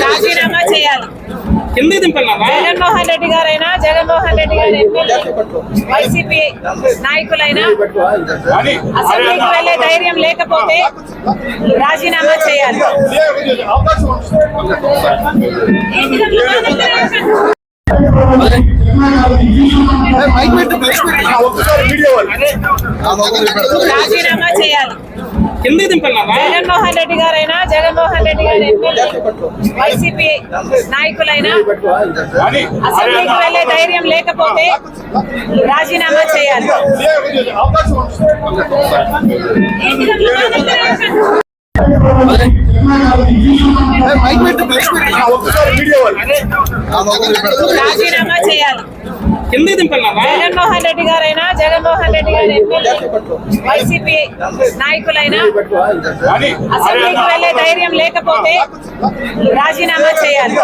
రాజీనామా చేయాలి. జగన్మోహన్ రెడ్డి గారైనా జగన్మోహన్ రెడ్డి గారి ఎమ్మెల్యే వైసీపీ నాయకులైనా అసెంబ్లీకి వెళ్లే ధైర్యం లేకపోతే రాజీనామా చేయాలి. రాజీనామా చేయాలి. జగన్మోహన్ రెడ్డి గారైనా జగన్మోహన్ రెడ్డి గారి ఎమ్మెల్యే వైసీపీ నాయకులైనా అసెంబ్లీకి వెళ్లే ధైర్యం లేకపోతే రాజీనామా చేయాలి. రాజీనామా చేయాలి. జగన్మోహన్ రెడ్డి గారైనా జగన్మోహన్ రెడ్డి గారి ఎమ్మెల్యే వైసీపీ నాయకులైనా అసెంబ్లీకి వెళ్లే ధైర్యం లేకపోతే రాజీనామా చేయాలి.